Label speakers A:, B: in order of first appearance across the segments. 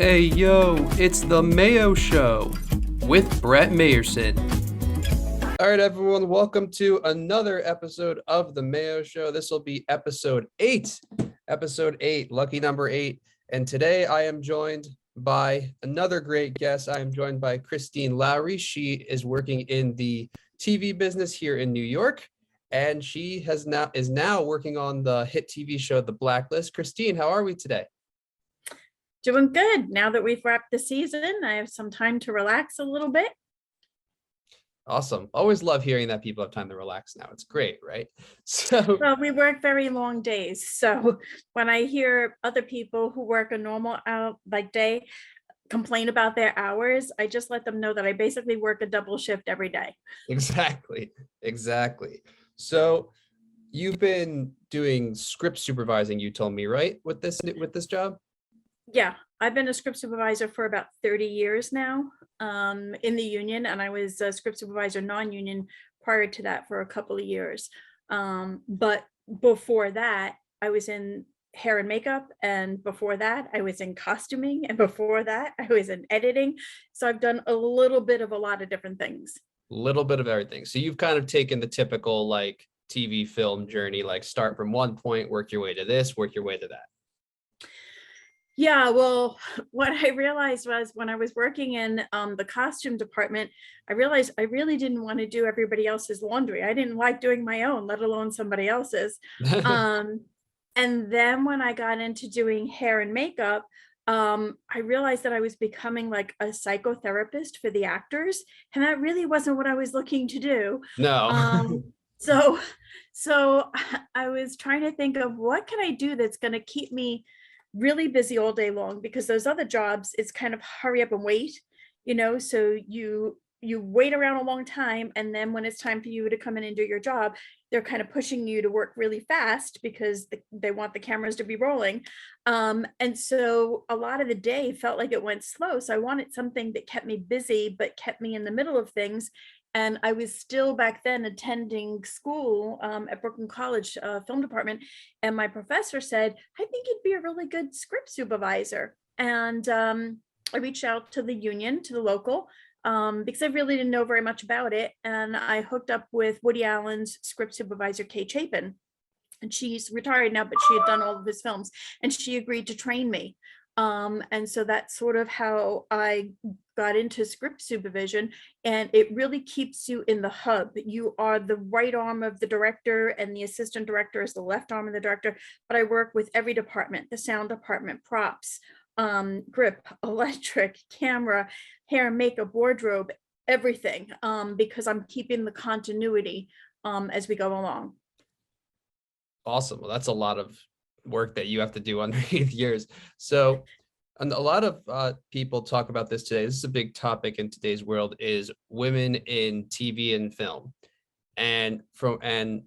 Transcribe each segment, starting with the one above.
A: Hey yo, it's the Mayo Show with Brett Mayerson. All right, everyone, welcome to another episode of the Mayo Show. This will be episode 8, lucky number 8. And today I am joined by another great guest. I am joined by Christine Lowrey. She is working in the TV business here in New York, and she is now working on the hit TV show, The Blacklist. Christine, how are we today?
B: Doing good. Now that we've wrapped the season, I have some time to relax a little bit.
A: Awesome. Always love hearing that people have time to relax now. It's great, right? So,
B: Well, we work very long days. So when I hear other people who work a normal day complain about their hours, I just let them know that I basically work a double shift every day.
A: exactly. So, you've been doing script supervising, you told me, right? With this job?
B: Yeah, I've been a script supervisor for about 30 years now in the union, and I was a script supervisor non-union prior to that for a couple of years. But before that, I was in hair and makeup, and before that, I was in costuming, and before that, I was in editing. So I've done a little bit of a lot of different things.
A: Little bit of everything. So you've kind of taken the typical like TV film journey, like start from one point, work your way to this, work your way to that.
B: Yeah, well, what I realized was when I was working in the costume department, I realized I really didn't want to do everybody else's laundry. I didn't like doing my own, let alone somebody else's. Um, and then when I got into doing hair and makeup, I realized that I was becoming like a psychotherapist for the actors, and that really wasn't what I was looking to do.
A: No.
B: So, so I was trying to think of what can I do that's going to keep me really busy all day long, because those other jobs, it's kind of hurry up and wait, so you wait around a long time, and then when it's time for you to come in and do your job, they're kind of pushing you to work really fast because they want the cameras to be rolling. And so a lot of the day felt like it went slow, so I wanted something that kept me busy but kept me in the middle of things. And I was still back then attending school at Brooklyn College film department. And my professor said, I think you'd be a really good script supervisor. And I reached out to the union, to the local, because I really didn't know very much about it. And I hooked up with Woody Allen's script supervisor, Kay Chapin. And she's retired now, but she had done all of his films. And she agreed to train me. And so that's sort of how I got into script supervision, and it really keeps you in the hub. You are the right arm of the director, and the assistant director is the left arm of the director. But I work with every department: the sound department, props, grip, electric, camera, hair and makeup, wardrobe, everything, because I'm keeping the continuity as we go along.
A: Awesome. Well, that's a lot of work that you have to do underneath yours. So, and a lot of people talk about this today. This is a big topic in today's world: is women in TV and film. And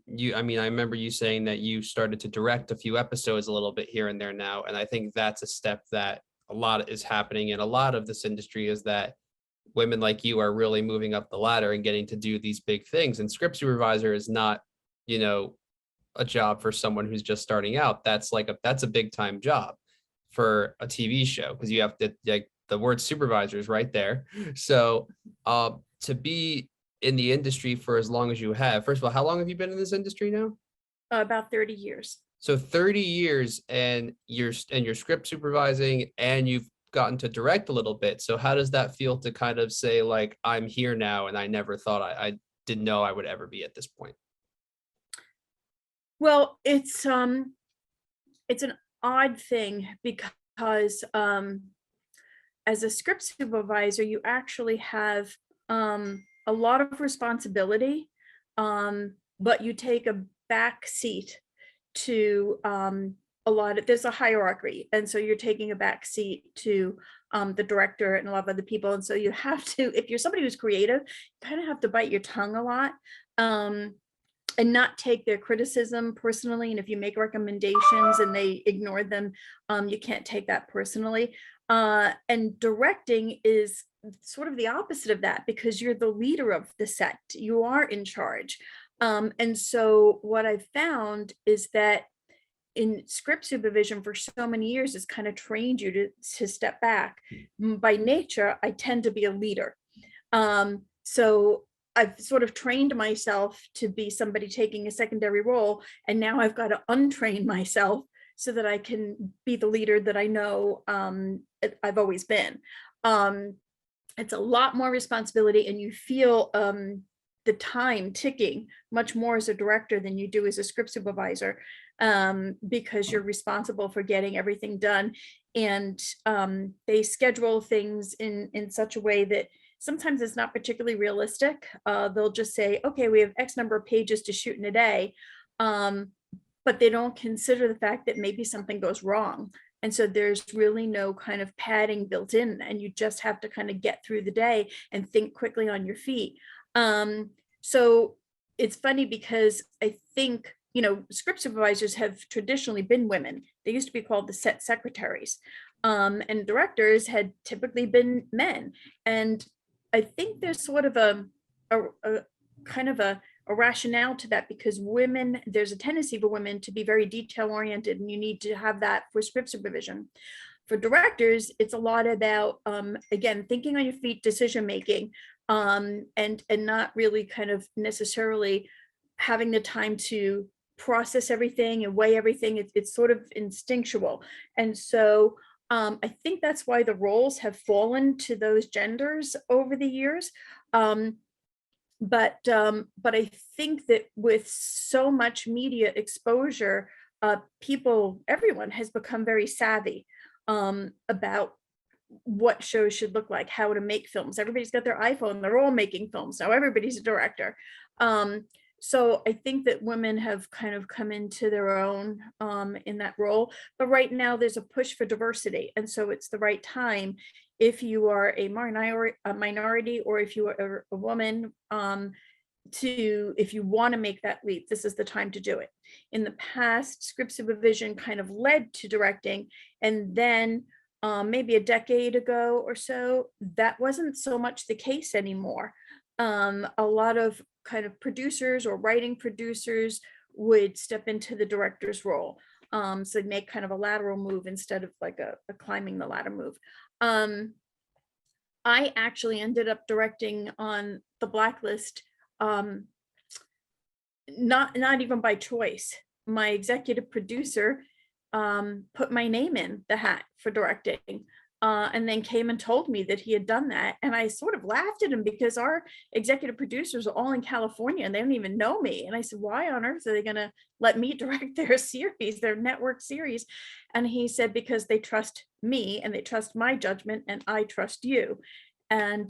A: you, I mean, I remember you saying that you started to direct a few episodes a little bit here and there now. And I think that's a step that a lot is happening in a lot of this industry, is that women like you are really moving up the ladder and getting to do these big things. And script supervisor is not, you know, a job for someone who's just starting out. That's a big time job for a TV show, because you have to, like, the word supervisor is right there. So to be in the industry for as long as you have, first of all, how long have you been in this industry now?
B: About 30 years.
A: So 30 years, and you're script supervising, and you've gotten to direct a little bit. So how does that feel to kind of say, like, I'm here now and I never thought I didn't know I would ever be at this point?
B: Well, it's an odd thing because as a script supervisor, you actually have a lot of responsibility, but you take a back seat to there's a hierarchy, and so you're taking a back seat to the director and a lot of other people. And so you have to, if you're somebody who's creative, you kind of have to bite your tongue a lot. And not take their criticism personally. And if you make recommendations and they ignore them, you can't take that personally. And directing is sort of the opposite of that, because you're the leader of the set. You are in charge. And so what I've found is that in script supervision for so many years has kind of trained you to step back. By nature, I tend to be a leader. So I've sort of trained myself to be somebody taking a secondary role, and now I've got to untrain myself so that I can be the leader that I know I've always been. It's a lot more responsibility, and you feel the time ticking much more as a director than you do as a script supervisor, because you're responsible for getting everything done. And they schedule things in such a way that sometimes it's not particularly realistic. They'll just say, okay, we have X number of pages to shoot in a day. But they don't consider the fact that maybe something goes wrong. And so there's really no kind of padding built in, and you just have to kind of get through the day and think quickly on your feet. So it's funny because I think, script supervisors have traditionally been women. They used to be called the set secretaries. And directors had typically been men. And I think there's sort of a kind of a rationale to that, because women, there's a tendency for women to be very detail oriented, and you need to have that for script supervision. For directors, it's a lot about, again, thinking on your feet, decision making, and not really kind of necessarily having the time to process everything and weigh everything. It's sort of instinctual. And so I think that's why the roles have fallen to those genders over the years. But I think that with so much media exposure, everyone has become very savvy about what shows should look like, how to make films. Everybody's got their iPhone, they're all making films now, everybody's a director. So I think that women have kind of come into their own in that role. But right now there's a push for diversity, and so it's the right time, if you are a minority, or if you are a woman, if you want to make that leap, this is the time to do it. In the past, script supervision kind of led to directing, and then maybe a decade ago or so, that wasn't so much the case anymore. A lot of kind of producers or writing producers would step into the director's role. So they'd make kind of a lateral move instead of like a climbing the ladder move. I actually ended up directing on the Blacklist, not even by choice. My executive producer put my name in the hat for directing, and then came and told me that he had done that. And I sort of laughed at him, because our executive producers are all in California and they don't even know me. And I said, why on earth are they going to let me direct their series, their network series? And he said, because they trust me and they trust my judgment, and I trust you. And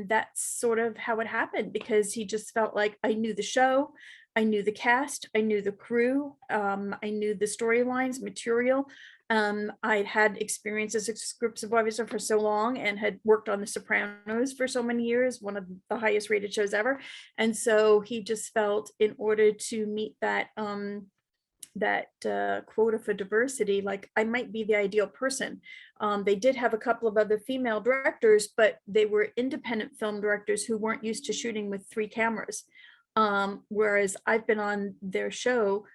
B: that's sort of how it happened, because he just felt like I knew the show, I knew the cast, I knew the crew, I knew the storylines, material. I'd had experience as a script supervisor for so long, and had worked on the Sopranos for so many years, one of the highest rated shows ever. And so he just felt, in order to meet that quota for diversity, like I might be the ideal person. They did have a couple of other female directors, but they were independent film directors who weren't used to shooting with 3 cameras. Whereas I've been on their show.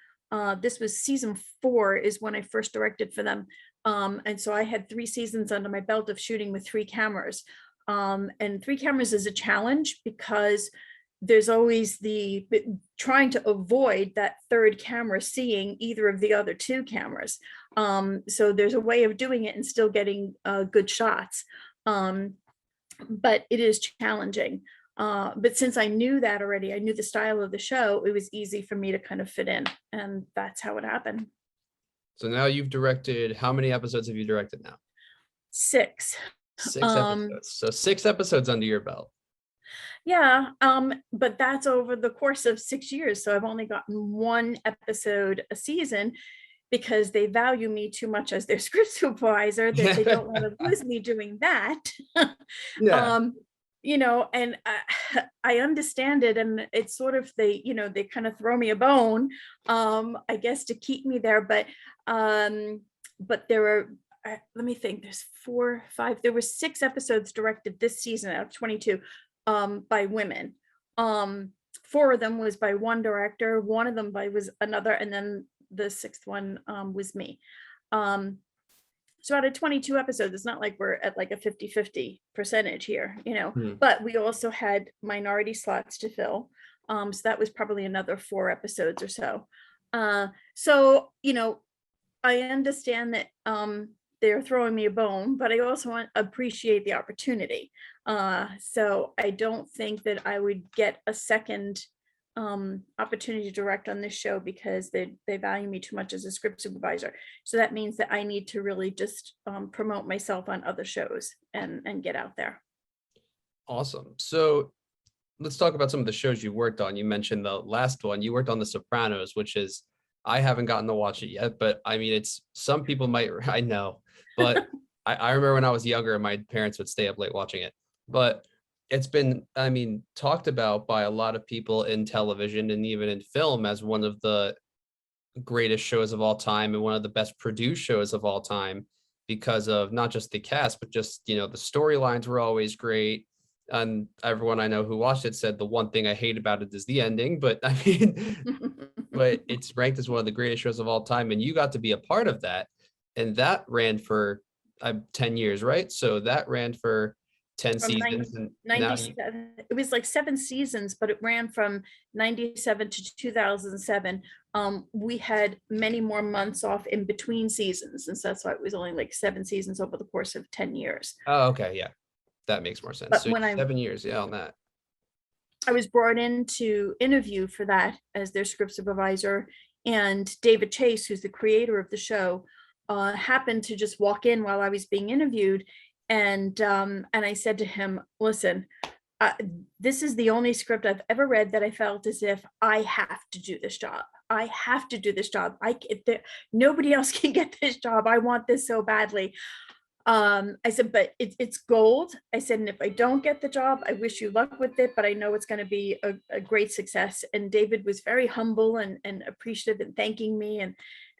B: This was season 4 is when I first directed for them. And so I had 3 seasons under my belt of shooting with 3 cameras. And 3 cameras is a challenge, because there's always trying to avoid that 3rd camera seeing either of the other 2 cameras. So there's a way of doing it and still getting good shots. But it is challenging. But since I knew that already, I knew the style of the show, it was easy for me to kind of fit in, and that's how it happened.
A: So now you've directed, how many episodes have you directed now?
B: 6.
A: 6 episodes. So 6 episodes under your belt.
B: Yeah, but that's over the course of 6 years. So I've only gotten 1 episode a season, because they value me too much as their script supervisor, that they don't want to lose me doing that.
A: Yeah.
B: And I understand it, and it's sort of, they kind of throw me a bone, I guess, to keep me there. But there are, let me think, there's 4, 5, there were 6 episodes directed this season out of 22 by women. 4 of them was by one director, one of them was another, and then the sixth one was me. Um, so out of 22 episodes, it's not like we're at like a 50-50 percentage here,
A: Hmm.
B: but we also had minority slots to fill. So that was probably another 4 episodes or so. So, I understand that they're throwing me a bone, but I also appreciate the opportunity. So I don't think that I would get a second opportunity to direct on this show because they value me too much as a script supervisor. So that means that I need to really just promote myself on other shows and get out there.
A: Awesome. So let's talk about some of the shows you worked on. You mentioned the last one. You worked on The Sopranos, which is, I haven't gotten to watch it yet, but I mean, it's, some people might, I know, but I remember when I was younger, my parents would stay up late watching it. But it's been, I mean, talked about by a lot of people in television and even in film as one of the greatest shows of all time and one of the best produced shows of all time, because of not just the cast, but just, the storylines were always great. And everyone I know who watched it said the one thing I hate about it is the ending, but I mean, but it's ranked as one of the greatest shows of all time, and you got to be a part of that. And that ran for 10 years, right? So that ran for 10
B: From
A: seasons, and now
B: 97, it was like 7 seasons, but it ran from 97 to 2007. We had many more months off in between seasons, and so that's why it was only like 7 seasons over the course of 10 years.
A: oh, okay, yeah, that makes more sense.
B: But
A: So
B: when
A: 7 years, yeah, on that.
B: I was brought in to interview for that as their script supervisor, and David Chase, who's the creator of the show, happened to just walk in while I was being interviewed, and I said to him, "Listen, this is the only script I've ever read that I felt as if I have to do this job. I have to do this job. Nobody else can get this job. I want this so badly." I said, but it's gold. I said, and if I don't get the job, I wish you luck with it, but I know it's going to be a great success. And David was very humble and appreciative and thanking me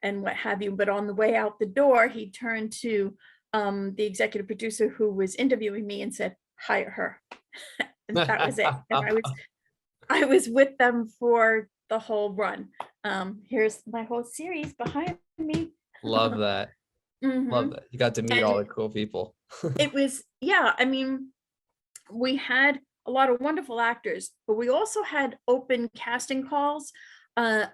B: and what have you. But on the way out the door, he turned to the executive producer who was interviewing me and said, "Hire her." And that was it. And I was with them for the whole run. Here's my whole series behind me.
A: Love that. Love
B: Mhm.
A: that. You got to meet
B: And
A: all the cool people.
B: it was, yeah, I mean, we had a lot of wonderful actors, but we also had open casting calls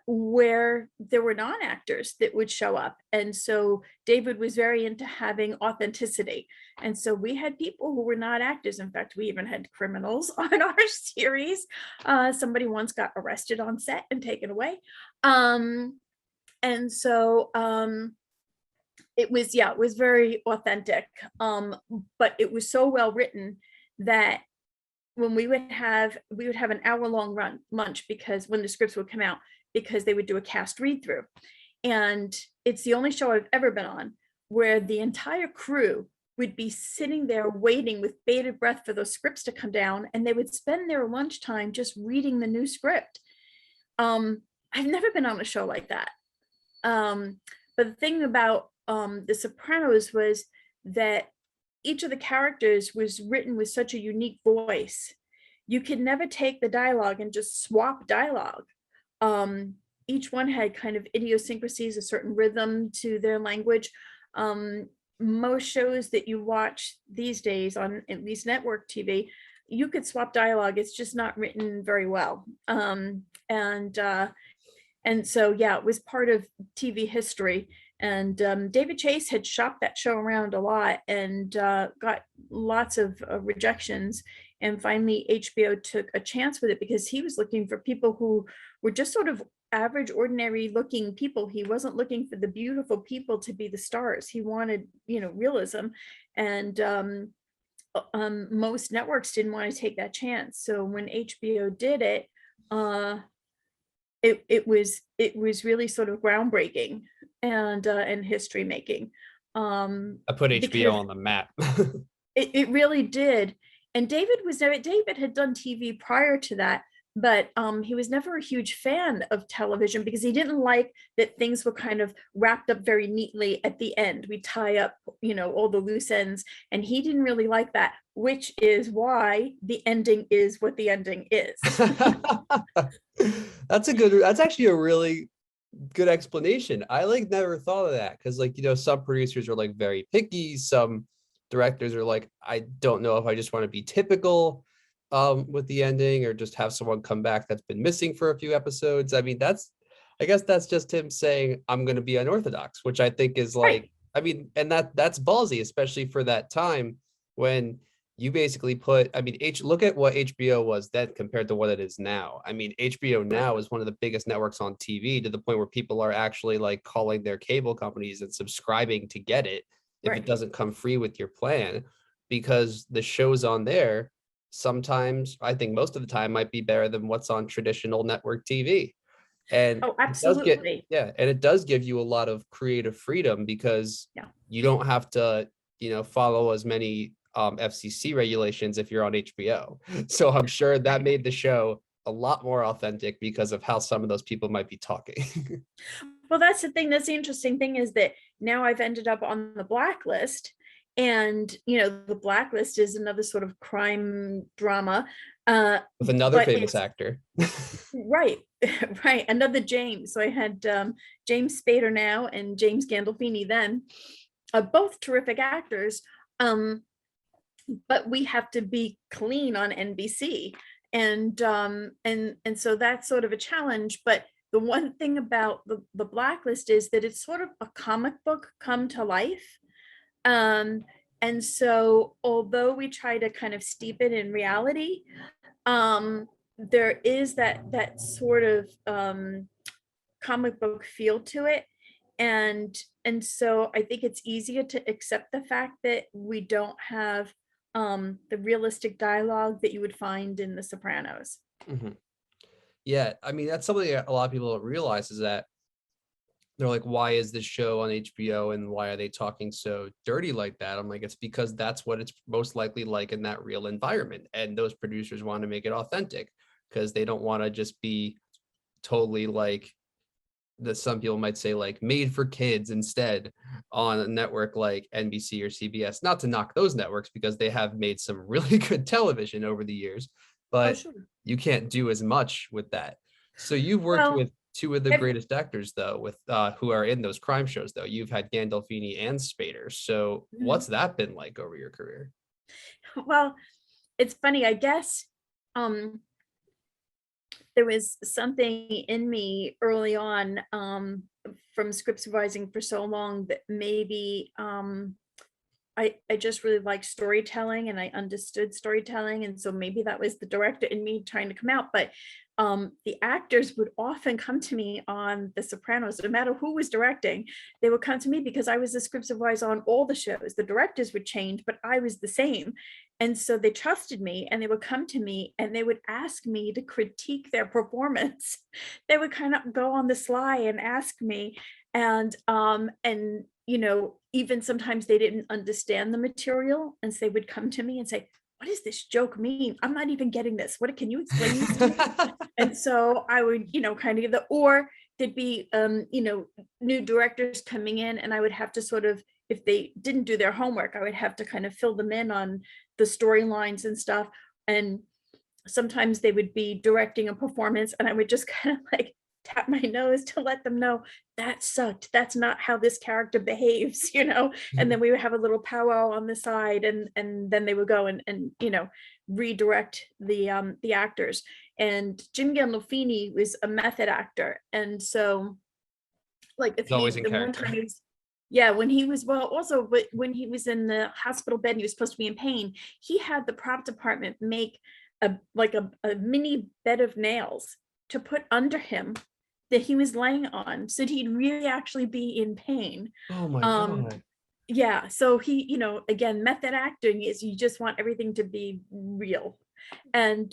B: where there were non-actors that would show up. And so David was very into having authenticity. And so we had people who were not actors. In fact, we even had criminals on our series. Somebody once got arrested on set and taken away. And so it was, yeah, it was very authentic. But it was so well written that when we would have an hour-long lunch, because when the scripts would come out, because they would do a cast read through. And it's the only show I've ever been on where the entire crew would be sitting there waiting with bated breath for those scripts to come down, and they would spend their lunchtime just reading the new script. I've never been on a show like that. But the thing about The Sopranos was that each of the characters was written with such a unique voice. You could never take the dialogue and just swap dialogue. Each one had kind of idiosyncrasies, a certain rhythm to their language. Most shows that you watch these days on at least network TV, you could swap dialogue. It's just not written very well. And so, yeah, it was part of TV history. And David Chase had shopped that show around a lot and got lots of rejections. And finally, HBO took a chance with it because he was looking for people who were just sort of average, ordinary looking people. He wasn't looking for the beautiful people to be the stars. He wanted, realism. And most networks didn't want to take that chance. So when HBO did it, it was really sort of groundbreaking and history making.
A: I put HBO
B: Because
A: on the map.
B: it really did. And David had done TV prior to that, but he was never a huge fan of television because he didn't like that things were kind of wrapped up very neatly at the end. We tie up, all the loose ends, and he didn't really like that, which is why the ending is what the ending is.
A: That's actually a really good explanation. I like never thought of that because, like, some producers are like very picky. Some directors are like, I don't know if I just want to be typical with the ending or just have someone come back that's been missing for a few episodes. I mean, I guess that's just him saying I'm going to be unorthodox, which I think is
B: Right,
A: like, I mean, and that's ballsy, especially for that time when you basically put, I mean, look at what HBO was then compared to what it is now. I mean, HBO now is one of the biggest networks on TV to the point where people are actually like calling their cable companies and subscribing to get it if it
B: right.
A: doesn't come free with your plan, because the shows on there sometimes, I think most of the time, might be better than what's on traditional network TV. And
B: Oh,
A: it does get,
B: absolutely.
A: yeah, and it does give you a lot of creative freedom because
B: Yeah.
A: you don't have to, follow as many FCC regulations if you're on HBO. So I'm sure that
B: Right.
A: made the show a lot more authentic because of how some of those people might be talking.
B: Well, that's the thing. That's the interesting thing is that now I've ended up on the Blacklist. And, the Blacklist is another sort of crime drama. Uh,
A: With another
B: but
A: famous
B: it's
A: actor.
B: right, right. Another James. So I had James Spader now and James Gandolfini then, both terrific actors. Um, but we have to be clean on NBC. And so that's sort of a challenge. But the one thing about the Blacklist is that it's sort of a comic book come to life. Um, and so although we try to kind of steep it in reality, there is that sort of comic book feel to it. And so I think it's easier to accept the fact that we don't have the realistic dialogue that you would find in The Sopranos.
A: Mhm. Yeah, I mean, that's something that a lot of people don't realize is that they're like, why is this show on HBO and why are they talking so dirty like that? I'm like, it's because that's what it's most likely like in that real environment. And those producers want to make it authentic because they don't want to just be totally like that some people might say like made for kids instead on a network like NBC or CBS. Not to knock those networks because they have made some really good television over the years,
B: Oh,
A: but
B: sure.
A: you can't do as much with that. So you've worked
B: Well,
A: with two of the
B: have,
A: greatest actors though, with who are in those crime shows though. You've had Gandolfini and Spader. So
B: mhm.
A: what's that been like over your career?
B: Well, it's funny, I guess. Um, there was something in me early on, from script supervising for so long, that maybe I just really like storytelling and I understood storytelling. And so maybe that was the director in me trying to come out. But the actors would often come to me on The Sopranos, no matter who was directing, they would come to me because I was the script supervisor on all the shows. The directors would change, but I was the same. And so they trusted me and they would come to me and they would ask me to critique their performance. They would kind of go on the sly and ask me. And even sometimes they didn't understand the material, and so they would come to me and say, what does this joke mean? I'm not even getting this. What can you explain this to me? And so I would, kind of give or there'd be new directors coming in, and I would have to sort of, if they didn't do their homework, I would have to kind of fill them in on the storylines and stuff. And sometimes they would be directing a performance and I would just kind of like tap my nose to let them know that sucked. That's not how this character behaves. And then we would have a little powwow on the side, and then they would go and redirect the actors. And Jim Gandolfini was a method actor. And so like if
A: He's always
B: he
A: in
B: the one
A: character.
B: time he was yeah, when he was well, also but when he was in the hospital bed and he was supposed to be in pain, he had the prop department make a mini bed of nails to put under him that he was laying on so that he'd really actually be in pain.
A: Oh my
B: Um,
A: God.
B: yeah, so again, method acting is you just want everything to be real. And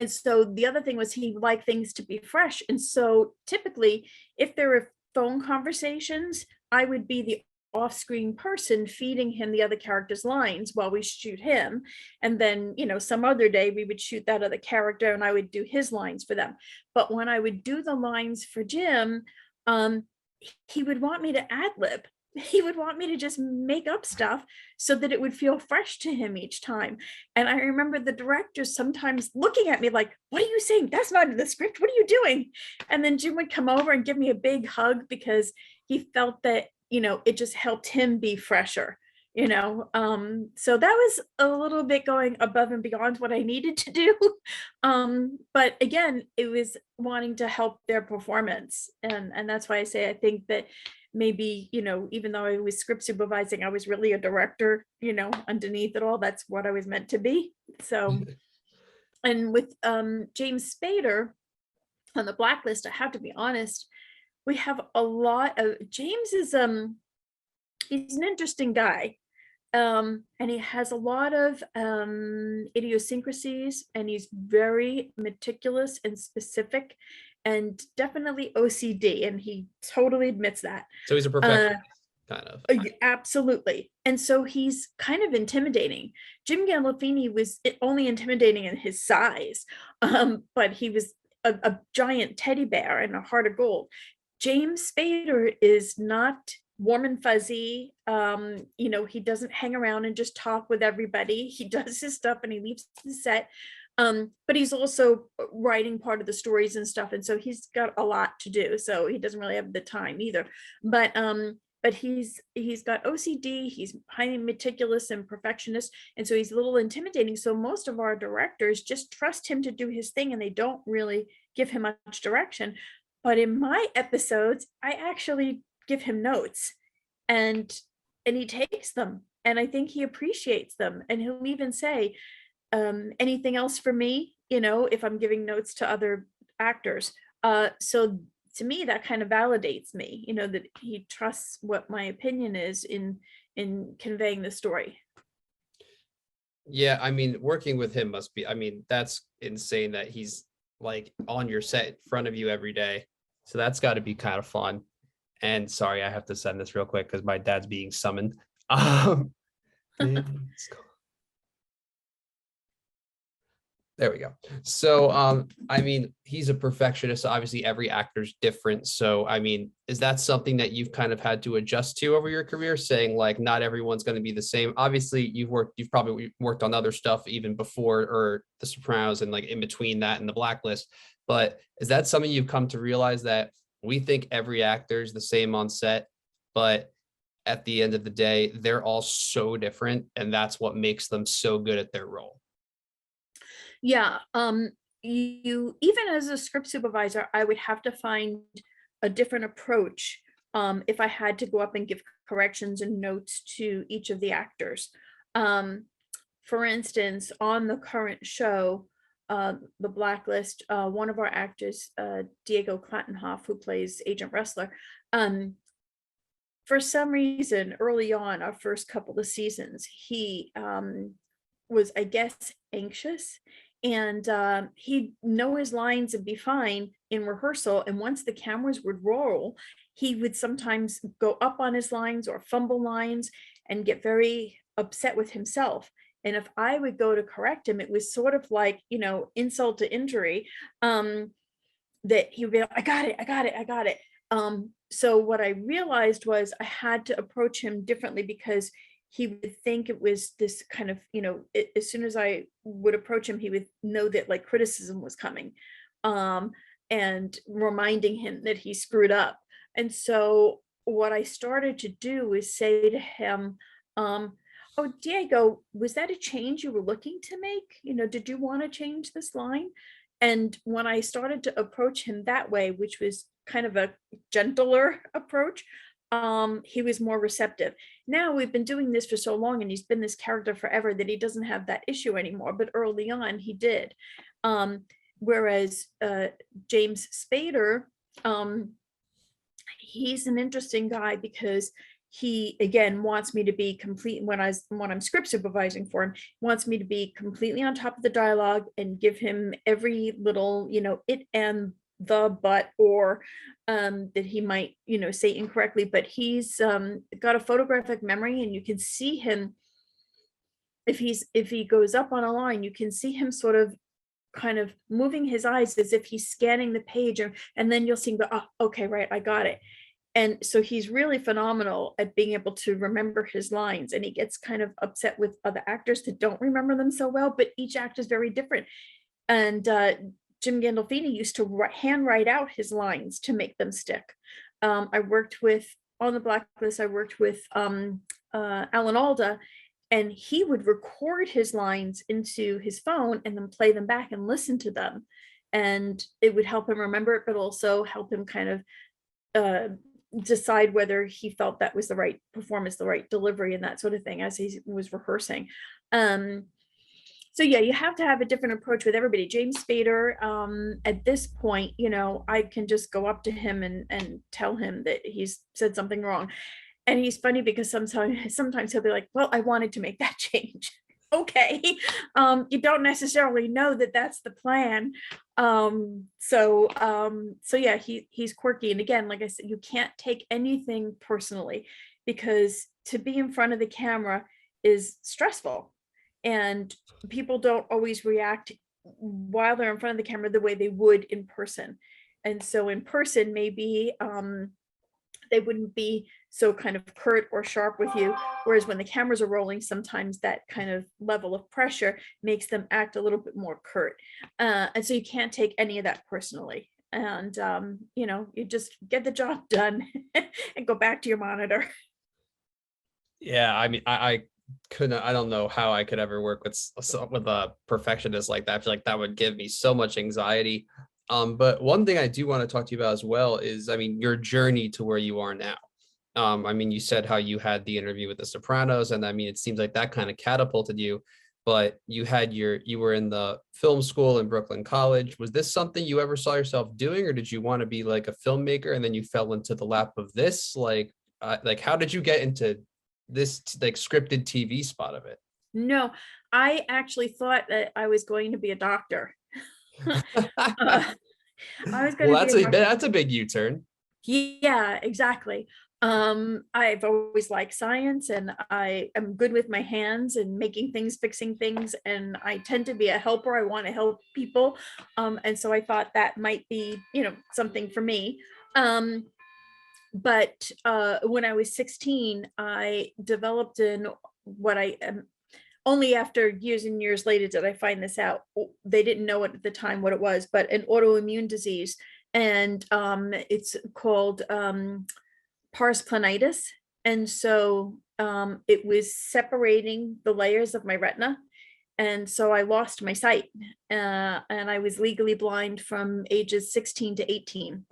B: so the other thing was he liked things to be fresh. And so typically, if there were phone conversations, I would be the off-screen person feeding him the other character's lines while we shoot him. And then, some other day we would shoot that other character and I would do his lines for them. But when I would do the lines for Jim, um, he would want me to ad lib. he would want me to just make up stuff so that it would feel fresh to him each time. And I remember the directors sometimes looking at me like, what are you saying? That's not in the script. What are you doing? And then Jim would come over and give me a big hug because he felt that, it just helped him be fresher. So that was a little bit going above and beyond what I needed to do. But again, it was wanting to help their performance. And that's why I say I think that maybe, even though I was script supervising, I was really a director, underneath it all. That's what I was meant to be. So, and with James Spader on the Blacklist, I have to be honest, we have a lot of James is he's an interesting guy. And he has a lot of idiosyncrasies, and he's very meticulous and specific, and definitely OCD, and he totally admits that.
A: So he's a perfectionist, kind of.
B: Absolutely. And so he's kind of intimidating. Jim Gandolfini was only intimidating in his size, but he was a giant teddy bear and a heart of gold. James Spader is not warm and fuzzy. He doesn't hang around and just talk with everybody. He does his stuff and he leaves the set. But he's also writing part of the stories and stuff. And so he's got a lot to do. So he doesn't really have the time either. But he's got OCD, he's highly meticulous and perfectionist. And so he's a little intimidating. So most of our directors just trust him to do his thing and they don't really give him much direction. But in my episodes, I actually give him notes and he takes them, and I think he appreciates them, and he'll even say, anything else for me, if I'm giving notes to other actors. So to me, that kind of validates me, that he trusts what my opinion is in conveying the story.
A: Yeah, I mean, working with him must be, I mean, that's insane that he's like on your set in front of you every day. So that's got to be kind of fun. And sorry, I have to send this real quick because my dad's being summoned. There we go. So, I mean, he's a perfectionist. So obviously, every actor's different. So, I mean, is that something that you've kind of had to adjust to over your career, saying like not everyone's going to be the same? Obviously, you've probably worked on other stuff even before, or The Sopranos, and like in between that and The Blacklist. But is that something you've come to realize, that we think every actor is the same on set, but at the end of the day, they're all so different, and that's what makes them so good at their role?
B: Yeah. You, even as a script supervisor, I would have to find a different approach if I had to go up and give corrections and notes to each of the actors. For instance, on the current show, The Blacklist, one of our actors, Diego Klattenhoff, who plays Agent Wrestler, for some reason, early on, our first couple of seasons, he was, I guess, anxious, and he'd know his lines and be fine in rehearsal. And once the cameras would roll, he would sometimes go up on his lines or fumble lines and get very upset with himself. And if I would go to correct him, it was sort of like, insult to injury. That he would be like, I got it, I got it, I got it. So what I realized was I had to approach him differently, because he would think it was this kind of, as soon as I would approach him, he would know that like criticism was coming, and reminding him that he screwed up. And so what I started to do was say to him, oh, Diego, was that a change you were looking to make? Did you want to change this line? And when I started to approach him that way, which was kind of a gentler approach, he was more receptive. Now we've been doing this for so long, and he's been this character forever, that he doesn't have that issue anymore. But early on, he did. Whereas James Spader, he's an interesting guy, because he again wants me to be complete when I'm script supervising for him, wants me to be completely on top of the dialogue and give him every little, it and the but, or that he might, say incorrectly. But he's got a photographic memory, and you can see him, if he goes up on a line, you can see him sort of kind of moving his eyes as if he's scanning the page, and then you'll see him go, oh, okay, right, I got it. And so he's really phenomenal at being able to remember his lines, and he gets kind of upset with other actors that don't remember them so well, but each actor is very different. And Jim Gandolfini used to handwrite out his lines to make them stick. I worked with, on the Blacklist, I worked with Alan Alda, and he would record his lines into his phone and then play them back and listen to them. And it would help him remember it, but also help him kind of decide whether he felt that was the right performance, the right delivery, and that sort of thing as he was rehearsing. So yeah, you have to have a different approach with everybody. James Spader, at this point, you know, I can just go up to him and tell him that he's said something wrong. And he's funny because sometimes he'll be like, well, I wanted to make that change. Okay. You don't necessarily know that that's the plan. So yeah, he's quirky. And again, like I said, you can't take anything personally, because to be in front of the camera is stressful, and people don't always react while they're in front of the camera the way they would in person. And so in person, maybe they wouldn't be so kind of curt or sharp with you. Whereas when the cameras are rolling, sometimes that kind of level of pressure makes them act a little bit more curt. And so you can't take any of that personally. And, you know, you just get the job done and go back to your monitor.
A: Yeah, I mean, I couldn't. I don't know how I could ever work with with a perfectionist like that. I feel like that would give me so much anxiety. But one thing I do want to talk to you about as well is, I mean, your journey to where you are now. I mean, you said how you had the interview with the Sopranos, and I mean, it seems like that kind of catapulted you. But you were in the film school in Brooklyn College. Was this something you ever saw yourself doing, or did you want to be like a filmmaker and then you fell into the lap of this? Like how did you get into this like scripted TV spot of it?
B: No, I actually thought that I was going to be a doctor. uh, I was going
A: Well,
B: to be a doctor.
A: that's a big U-turn.
B: Yeah, exactly. I've always liked science, and I am good with my hands and making things, fixing things, and I tend to be a helper. I want to help people. And so I thought that might be, you know, something for me. But when I was 16, I developed in what I am, only after years and years later did I find this out. They didn't know it at the time what it was, but an autoimmune disease. And it's called pars planitis. And so it was separating the layers of my retina. And so I lost my sight, and I was legally blind from ages 16 to 18.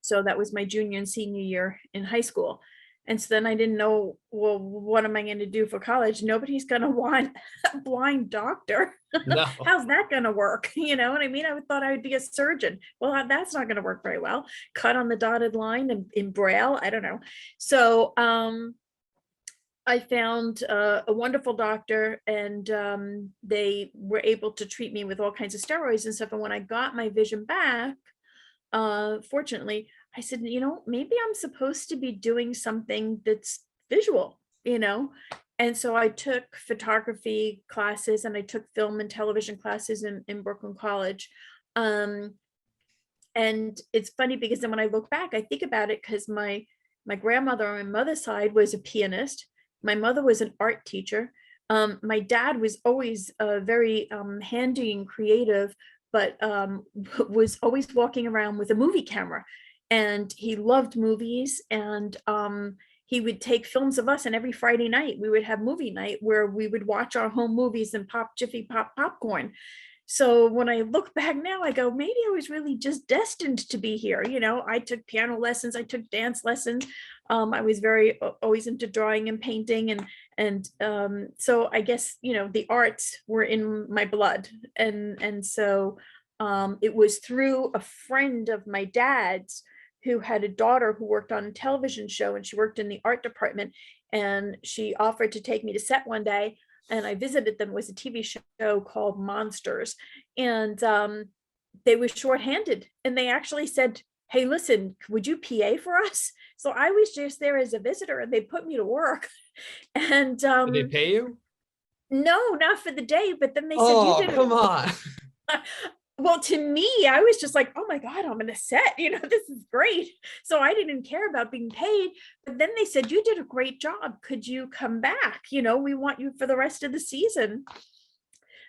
B: So that was my junior and senior year in high school. And so then I didn't know, well, what am I going to do for college? Nobody's going to want a blind doctor.
A: No.
B: How's that going to work? You know what I mean? I thought I would be a surgeon. Well, that's not going to work very well. Cut on the dotted line and in Braille. I don't know. So I found a wonderful doctor, and they were able to treat me with all kinds of steroids and stuff. And when I got my vision back, fortunately, I said, you know, maybe I'm supposed to be doing something that's visual, you know? And so I took photography classes, and I took film and television classes in Brooklyn College. And it's funny because then when I look back, I think about it because my grandmother on my mother's side was a pianist. My mother was an art teacher. My dad was always very handy and creative, but was always walking around with a movie camera, and he loved movies. And he would take films of us, and every Friday night we would have movie night where we would watch our home movies and pop Jiffy Pop popcorn. So when I look back now, I go, maybe I was really just destined to be here. You know, I took piano lessons, I took dance lessons. I was very always into drawing and painting, and so I guess, you know, the arts were in my blood. And so it was through a friend of my dad's who had a daughter who worked on a television show, and she worked in the art department, and she offered to take me to set one day. And I visited them. It was a TV show called Monsters, and they were shorthanded, and they actually said, hey, listen, would you PA for us? So I was just there as a visitor, and they put me to work. And
A: Did they pay you?
B: no, not for the day, but then they said, you
A: Oh,
B: did
A: come on.
B: well, to me, I was just like, oh my God, I'm on a set, this is great. So I didn't care about being paid. But then they said, you did a great job. Could you come back? We want you for the rest of the season.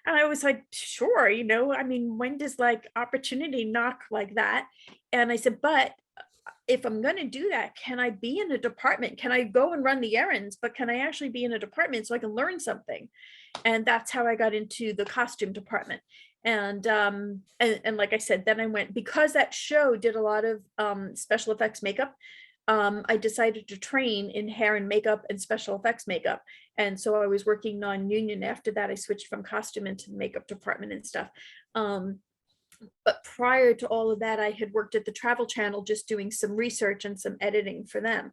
B: And I was like, sure, I mean, when does like opportunity knock like that? And I said, but if I'm going to do that, can I be in a department? Can I go and run the errands? But can I actually be in a department so I can learn something? And that's how I got into the costume department. And like I said, then I went, because that show did a lot of special effects makeup. I decided to train in hair and makeup and special effects makeup. And so I was working non-union. After that, I switched from costume into the makeup department and stuff. But prior to all of that, I had worked at the Travel Channel, just doing some research and some editing for them.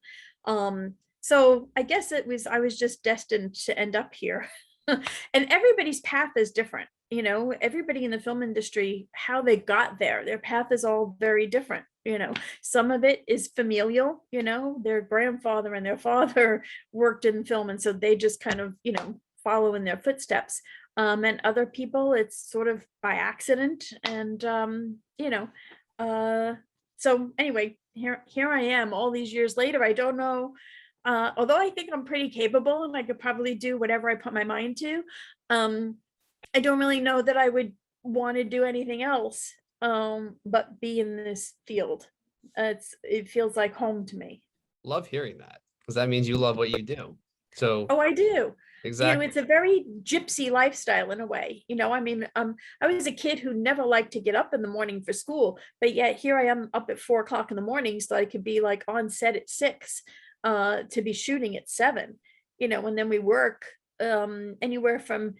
B: So I guess I was just destined to end up here. And everybody's path is different. Everybody in the film industry, how they got there, their path is all very different. Some of it is familial, their grandfather and their father worked in film. And so they just kind of, follow in their footsteps. And other people, it's sort of by accident. And, so anyway, here I am all these years later. I don't know. Although I think I'm pretty capable and I could probably do whatever I put my mind to. I don't really know that I would want to do anything else but be in this field. It feels like home to me.
A: Love hearing that, because that means you love what you do. So
B: Oh, I do.
A: exactly.
B: It's a very gypsy lifestyle in a way. I mean, I was a kid who never liked to get up in the morning for school, but yet here I am up at 4 o'clock in the morning so I could be like on set at 6 to be shooting at 7, and then we work anywhere from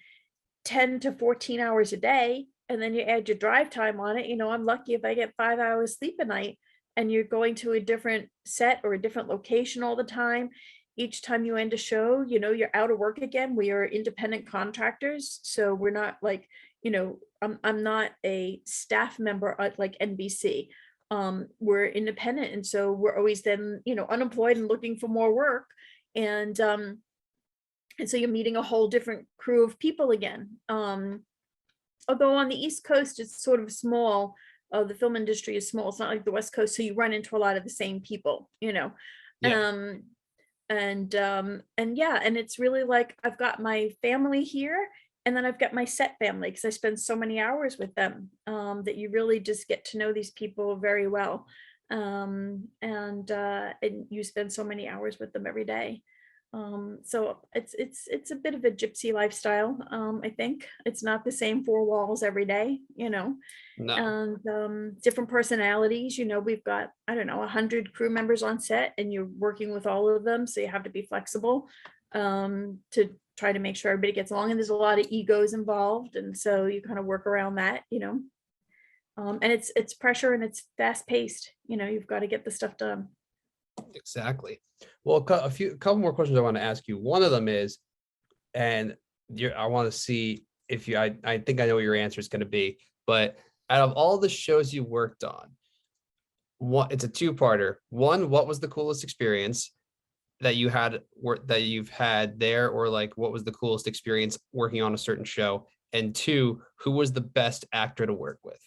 B: 10 to 14 hours a day. And then you add your drive time on it. I'm lucky if I get 5 hours sleep a night, and you're going to a different set or a different location all the time. Each time you end a show, you're out of work again. We are independent contractors. So we're not like, I'm not a staff member at like NBC. We're independent. And so we're always then, unemployed and looking for more work. And so you're meeting a whole different crew of people again. Although on the East Coast, it's sort of small. The film industry is small. It's not like the West Coast. So you run into a lot of the same people,
A: Yeah.
B: And yeah, and it's really like I've got my family here, and then I've got my set family because I spend so many hours with them that you really just get to know these people very well. And you spend so many hours with them every day. So it's a bit of a gypsy lifestyle. I think it's not the same 4 walls every day,
A: No.
B: and different personalities. We've got, I don't know, 100 crew members on set, and you're working with all of them, so you have to be flexible to try to make sure everybody gets along. And there's a lot of egos involved, and so you kind of work around that. And it's pressure and it's fast paced. You've got to get the stuff done.
A: Exactly. Well, couple more questions I want to ask you. One of them is, and I want to see if I think I know what your answer is going to be, but out of all the shows you worked on, it's a two-parter. One, what was the coolest experience that you've had there, or like what was the coolest experience working on a certain show? And two, who was the best actor to work with,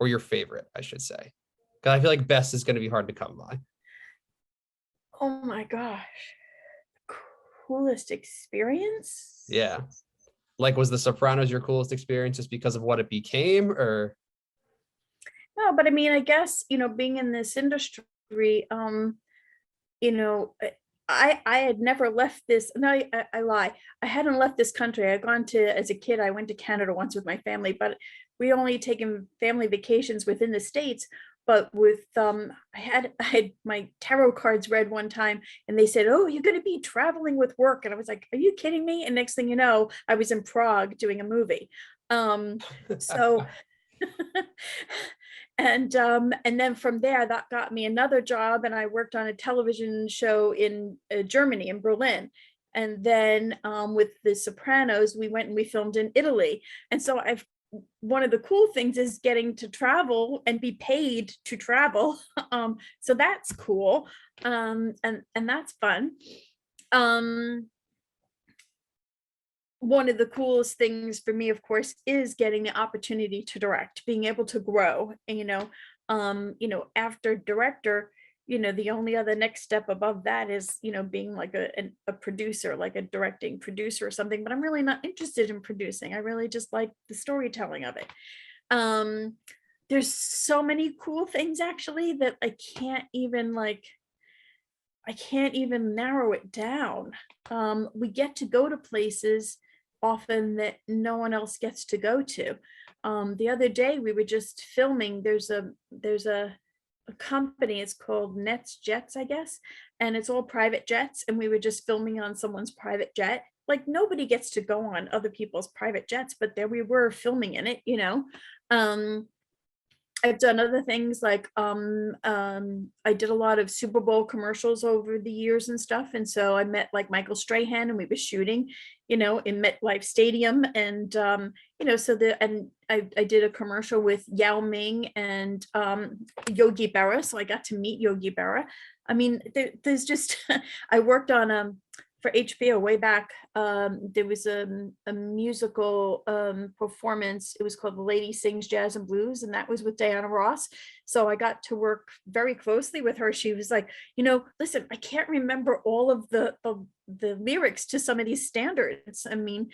A: or your favorite, I should say, because I feel like best is going to be hard to come by.
B: Oh my gosh. Coolest experience?
A: Yeah. Like, was the Sopranos your coolest experience just because of what it became, or?
B: No, but I mean, I guess, being in this industry, you know, I had never left this. No, I lie. I hadn't left this country. As a kid, I went to Canada once with my family, but we only taken family vacations within the States. But with I had my tarot cards read one time, and they said, "Oh, you're going to be traveling with work," and I was like, "Are you kidding me?" And next thing you know, I was in Prague doing a movie. So and then from there, that got me another job, and I worked on a television show in Germany, in Berlin. And then with the Sopranos, we went and we filmed in Italy. And so one of the cool things is getting to travel and be paid to travel. So that's cool. And that's fun. one of the coolest things for me, of course, is getting the opportunity to direct, being able to grow. And, after director, the only other next step above that is, being like a producer, like a directing producer or something. But I'm really not interested in producing. I really just like the storytelling of it. Um, there's so many cool things actually that I can't even narrow it down. We get to go to places often that no one else gets to go to. The other day we were just filming. There's a company. It's called Nets Jets, I guess, and it's all private jets. And we were just filming on someone's private jet. Like nobody gets to go on other people's private jets, but there we were filming in it. Um, I've done other things like I did a lot of Super Bowl commercials over the years and stuff. And so I met like Michael Strahan and we were shooting, in MetLife Stadium. And I did a commercial with Yao Ming and Yogi Berra. So I got to meet Yogi Berra. I mean, there's just I worked on for HBO way back. There was a musical performance. It was called The Lady Sings Jazz and Blues, and that was with Diana Ross. So I got to work very closely with her. She was like, listen, I can't remember all of the lyrics to some of these standards. I mean,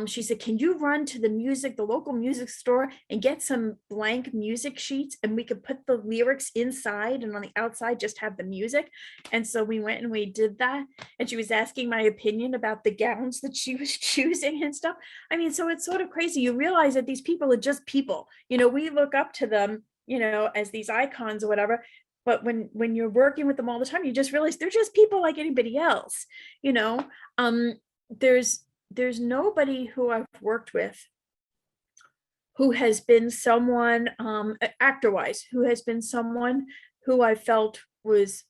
B: she said, can you run to the local music store and get some blank music sheets and we could put the lyrics inside and on the outside just have the music. And so we went and we did that. And she was asking my opinion about the gowns that she was choosing and stuff. I mean, so it's sort of crazy. You realize that these people are just people. We look up to them, as these icons or whatever. But when you're working with them all the time, you just realize they're just people like anybody else. There's nobody who I've worked with who has been someone, actor-wise, who has been someone who I felt was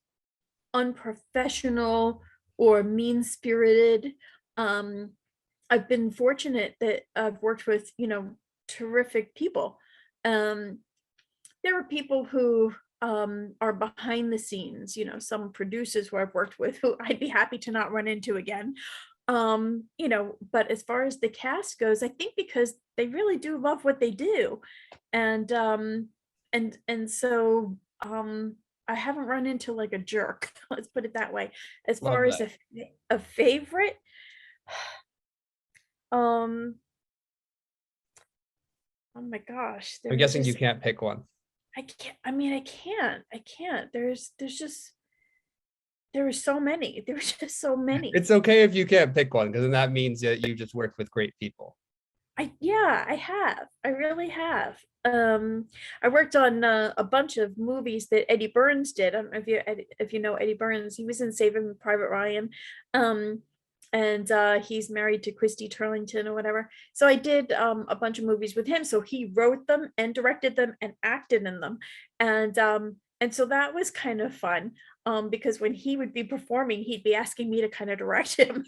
B: unprofessional or mean-spirited. I've been fortunate that I've worked with, terrific people. There are people who are behind the scenes, some producers who I've worked with who I'd be happy to not run into again. But as far as the cast goes, I think because they really do love what they do. And so I haven't run into like a jerk, let's put it that way. As
A: Love
B: far as
A: that.
B: a favorite, oh my gosh,
A: I'm
B: there are
A: guessing you
B: just
A: can't pick one.
B: I can't, I mean, I can't. There are so many. There were just so many.
A: It's okay if you can't pick one, because then that means that you just worked with great people.
B: Yeah, I have. I really have. I worked on a bunch of movies that Eddie Burns did. I don't know if you know Eddie Burns. He was in Saving Private Ryan. And he's married to Christy Turlington or whatever. So I did a bunch of movies with him. So he wrote them and directed them and acted in them. And so that was kind of fun. Because when he would be performing, he'd be asking me to kind of direct him.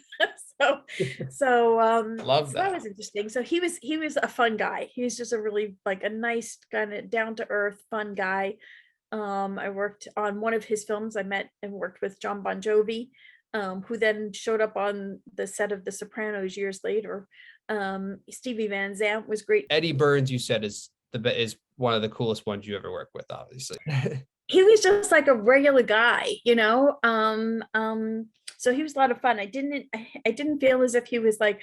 B: so
A: Love
B: so that
A: that.
B: was interesting. So he was a fun guy. He was just a really like a nice kind of down to earth fun guy. I worked on one of his films. I met and worked with John Bon Jovi, who then showed up on the set of The Sopranos years later. Stevie Van Zandt was great.
A: Eddie Burns, you said, is one of the coolest ones you ever worked with, obviously.
B: He was just like a regular guy. So he was a lot of fun. I didn't feel as if he was like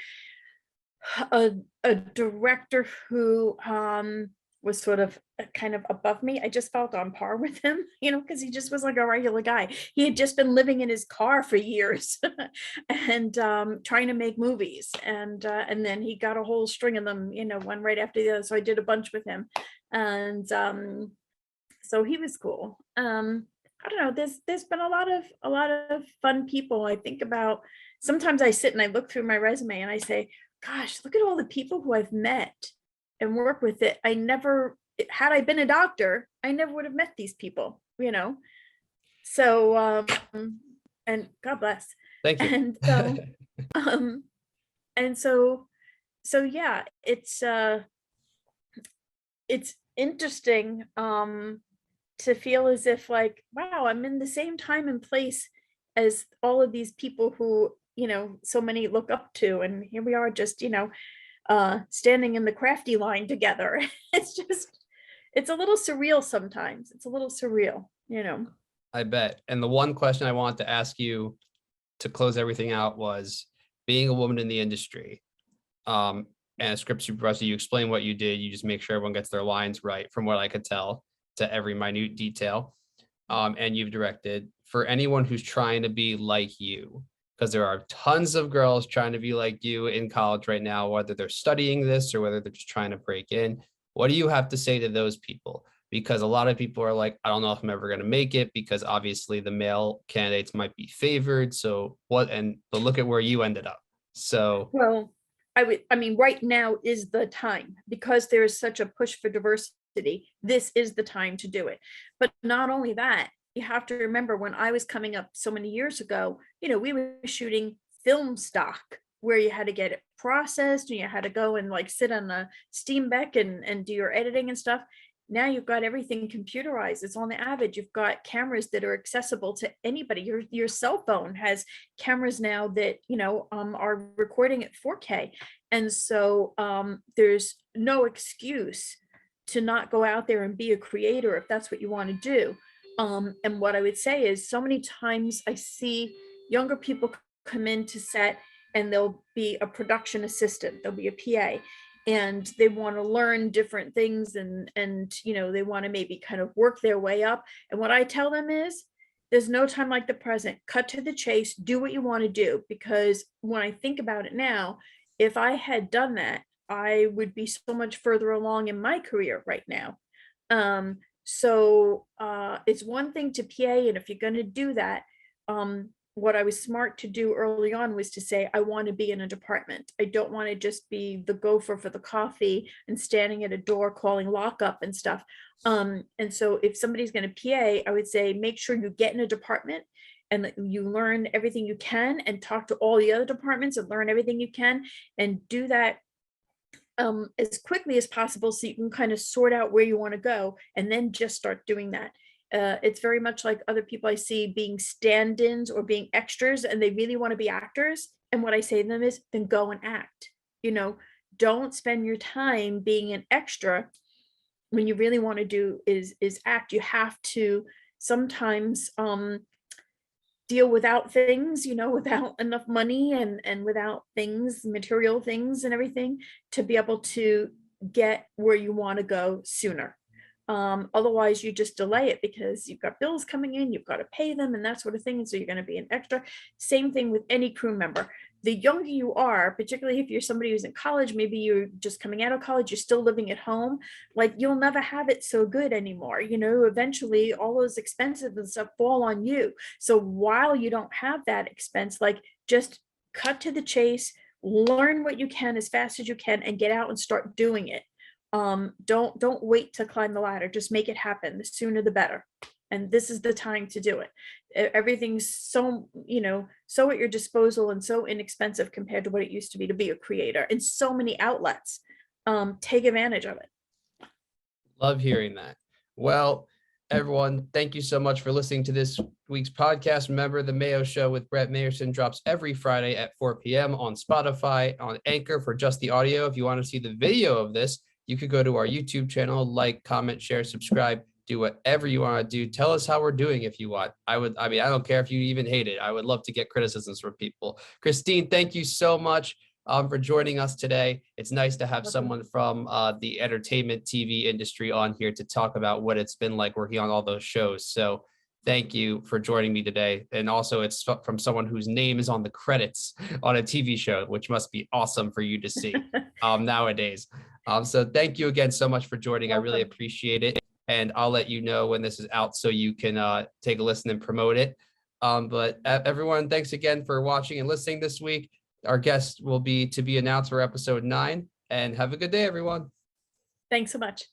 B: a director who was sort of kind of above me. I just felt on par with him, because he just was like a regular guy. He had just been living in his car for years and trying to make movies. And then he got a whole string of them, one right after the other. So I did a bunch with him. And so he was cool. I don't know, there's been a lot of fun people. I think about, sometimes I sit and I look through my resume and I say, gosh, look at all the people who I've met and work with it. Had I been a doctor, I never would have met these people, So and God bless.
A: Thank you.
B: And so and so yeah, it's interesting to feel as if like, wow, I'm in the same time and place as all of these people who, so many look up to, and here we are just, standing in the crafty line together. It's a little surreal sometimes. It's a little surreal.
A: I bet. And the one question I wanted to ask you to close everything out was, being a woman in the industry, and a script supervisor, you explain what you did. You just make sure everyone gets their lines right, from what I could tell, to every minute detail. And you've directed. For anyone who's trying to be like you, because there are tons of girls trying to be like you in college right now, whether they're studying this or whether they're just trying to break in. What do you have to say to those people? Because a lot of people are like, I don't know if I'm ever going to make it, because obviously the male candidates might be favored. So what? But look at where you ended up. So
B: Well, I mean, right now is the time, because there is such a push for diversity. This is the time to do it. But not only that, you have to remember, when I was coming up so many years ago, we were shooting film stock, where you had to get it processed and you had to go and like sit on a steam deck and do your editing and stuff. Now you've got everything computerized. It's on the Avid. You've got cameras that are accessible to anybody. Your cell phone has cameras now that are recording at 4K, and so there's no excuse to not go out there and be a creator if that's what you want to do. And what I would say is, so many times I see younger people come into set, and they'll be a production assistant, they'll be a PA, and they want to learn different things, and they want to maybe kind of work their way up. And what I tell them is, there's no time like the present. Cut to the chase, do what you want to do. Because when I think about it now, if I had done that, I would be so much further along in my career right now. So it's one thing to PA, and if you're going to do that, what I was smart to do early on was to say, I want to be in a department. I don't want to just be the gopher for the coffee and standing at a door calling lockup and stuff. And so if somebody's going to PA, I would say, make sure you get in a department and that you learn everything you can, and talk to all the other departments and learn everything you can, and do that as quickly as possible, so you can kind of sort out where you want to go, and then just start doing that. It's very much like other people I see being stand-ins or being extras, and they really want to be actors. And what I say to them is, then go and act. Don't spend your time being an extra when you really want to do is act. You have to sometimes deal without things, without enough money, and without things, material things and everything, to be able to get where you want to go sooner. Otherwise you just delay it, because you've got bills coming in, you've got to pay them and that sort of thing. And so you're going to be an extra. Same thing with any crew member. The younger you are, particularly if you're somebody who's in college, maybe you're just coming out of college, you're still living at home, like you'll never have it so good anymore. Eventually all those expenses and stuff fall on you. So while you don't have that expense, like, just cut to the chase, learn what you can as fast as you can, and get out and start doing it. Don't wait to climb the ladder. Just make it happen. The sooner the better. And this is the time to do it. Everything's so at your disposal, and so inexpensive compared to what it used to be a creator, and so many outlets. Take advantage of it.
A: love hearing that. Well, everyone, thank you so much for listening to this week's podcast. Remember, the Mayo Show with Brett Mayerson drops every Friday at 4 p.m. on Spotify, on Anchor for just the audio. If you want to see the video of this, you could go to our YouTube channel, like, comment, share, subscribe, do whatever you want to do. Tell us how we're doing if you want. I don't care if you even hate it. I would love to get criticisms from people. Christine, thank you so much for joining us today. It's nice to have someone from the entertainment TV industry on here to talk about what it's been like working on all those shows. So thank you for joining me today. And also, it's from someone whose name is on the credits on a TV show, which must be awesome for you to see nowadays. So thank you again so much for joining. I really appreciate it. And I'll let you know when this is out so you can take a listen and promote it. But everyone, thanks again for watching and listening this week. Our guest will be to be announced for episode 9. And have a good day, everyone.
B: Thanks so much.